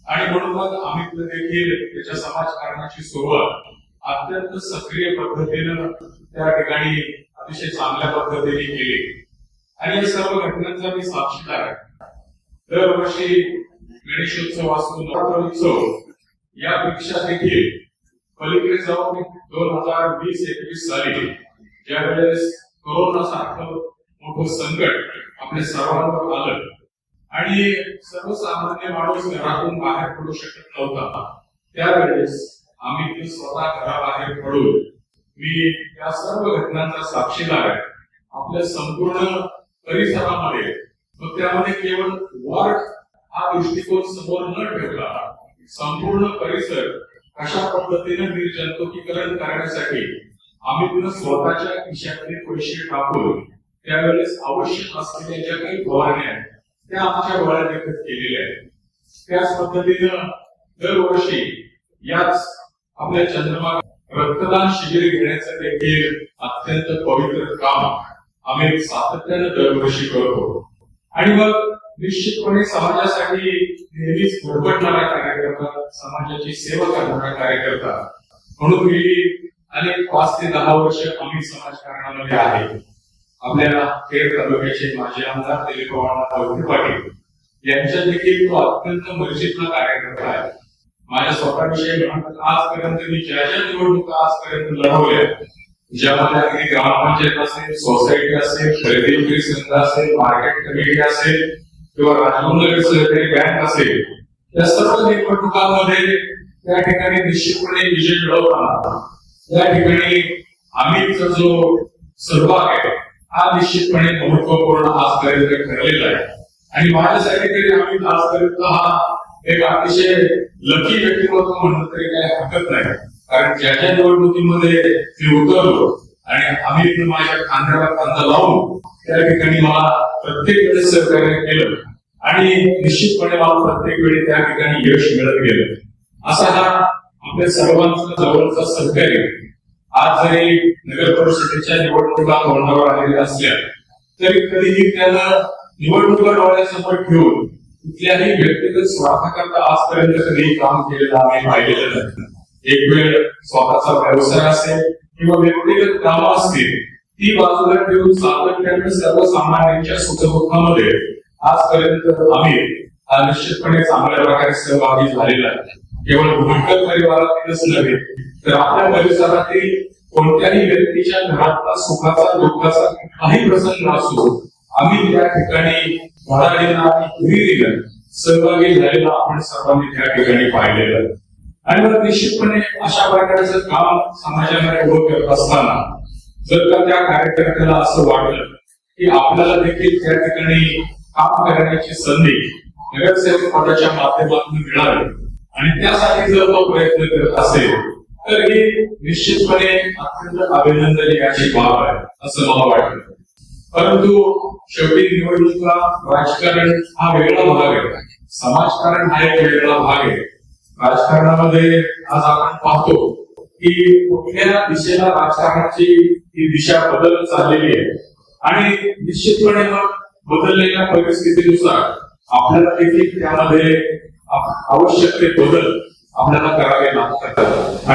आणि म्हणून मग आम्ही देखील त्याच्या समाजकारणाची सुरुवात अत्यंत सक्रिय पद्धतीनं त्या ठिकाणी अतिशय चांगल्या पद्धतीने केली आणि या सर्व घटनांचा मी साक्षीदार आहे. दरवर्षी गणेशोत्सव असतो, नवरात्रोत्सव यापेक्षा देखील पलीकडे जाऊन 2020-21 साली ज्या वेळेस कोरोना सारखं मोठं संकट आपल्या सर्वांवर आलं आणि सर्वसामान्य माणूस घरातून बाहेर पडू शकत नव्हता, त्यावेळेस आम्ही स्वतः घराबाहेर पडून मी या सर्व घटनांचा साक्षीदार आहे. आपल्या संपूर्ण परिसरामध्ये त्यामध्ये केवळ वॉर्ड हा दृष्टिकोन समोर न ठेवला, संपूर्ण परिसर अशा पद्धतीने निर्जंतुकीकरण करण्यासाठी आम्ही स्वतःच्या खिशातले पैसे टाकून त्यावेळेस आवश्यक असलेल्या ज्या काही फवारण्या आहेत त्या आमच्या डोळ्यादेखत केलेल्या आहेत. त्याच पद्धतीनं दरवर्षी याच आपल्या चंद्रभागा रक्तदान शिबिर घेण्याचं देखील अत्यंत पवित्र काम आम्ही सातत्यानं दरवर्षी करतो. आणि मग निश्चितपणे समाजासाठी नेहमीच धडपडणारा कार्यकर्ता, समाजाची सेवा करणारा कार्यकर्ता म्हणून गेली अनेक 5 ते 10 वर्ष आम्ही समाजकारणामध्ये आहे. आपल्या खेड तालुक्याचे माजी आमदार दिलीप पवार पाटील यांच्या देखील तो अत्यंत मर्जीतला कार्यकर्ता आहे. माझ्या स्वतःविषयी म्हणतात, आजपर्यंत मी ज्या निवडणुका आजपर्यंत लढवल्या, ज्यामध्ये अगदी ग्रामपंचायत असेल, सोसायटी असेल, खरेदी विक्री संघ असेल, मार्केट कमिटी असेल किंवा राजनगर सहकारी बँक असेल, या सर्व निवडणुकांमध्ये त्या ठिकाणी निश्चितपणे विजय मिळवताना त्या ठिकाणी आम्हीचा जो सहभाग आहे हा निश्चितपणे महत्वपूर्ण आजपर्यंत ठरलेला आहे. आणि माझ्यासाठी तरी आम्ही आजपर्यंत हा एक अतिशय लकी व्यक्तिमत्व म्हणलं तरी काही हरकत नाही. कारण ज्या ज्या निवडणुकीमध्ये मी उतरलो आणि आम्ही माझ्या खांद्याला खांदा लावून त्या ठिकाणी मला प्रत्येक वेळेस सहकार्य केलं आणि निश्चितपणे मला प्रत्येक वेळी त्या ठिकाणी यश मिळत गेलं. असा हा आपल्या सर्वांचा जवळचा सहकार्य आज जरी नगर परिषदेच्या निवडणुका तोंडावर आलेल्या असल्या तरी कधीही त्याला निवडणुका डोळ्यासमोर ठेवून कुठल्याही व्यक्तिगत स्वार्थाकरता आजपर्यंत कधीही काम केलेलं आम्ही पाहिलेलं नाही. एक वेळ स्वतःचा व्यवसाय असेल किंवा व्यक्तिगत कामं असतील ती बाजूला ठेवून सातत्याने सर्वसामान्यांच्या सुखदुःखामध्ये आजपर्यंत आम्ही निश्चितपणे चांगल्या प्रकारे सहभागी झालेला आहे. केवळ भूमिकर परिवारातीलच नव्हे तर आपल्या परिसरातील कोणत्याही व्यक्तीच्या घरातला सुखाचा दुःखाचा काही प्रसंग असो आम्ही त्या ठिकाणी धडाडीनं आणि हिरिरीनं सहभागी झालेला आपण सर्वांनी त्या ठिकाणी पाहिलेलं आहे. आणि मग निश्चितपणे अशा प्रकारचं काम समाजामध्ये उभं करत असताना जर का त्या कार्यकर्त्याला असं वाटलं की आपल्याला देखील त्या ठिकाणी काम करण्याची संधी नगरसेवक पदाच्या माध्यमातून मिळावी आणि त्यासाठी जर तो प्रयत्न करत असेल तर ही निश्चितपणे अत्यंत अभिनंदनीय अशी बाब आहे असं मला वाटतं. परंतु शेवटी निवडणुका, राजकारण हा वेगळा भाग आहे, समाजकारण हा एक वेगळा भाग आहे. राजकारणामध्ये आज आपण पाहतो की कुठल्या दिशेला राजकारणाची ही दिशा बदलत चाललेली आहे आणि निश्चितपणे मग बदललेल्या परिस्थितीनुसार आपल्याला देखील त्यामध्ये आवश्यक ते बदल आपल्याला करावे लागतात.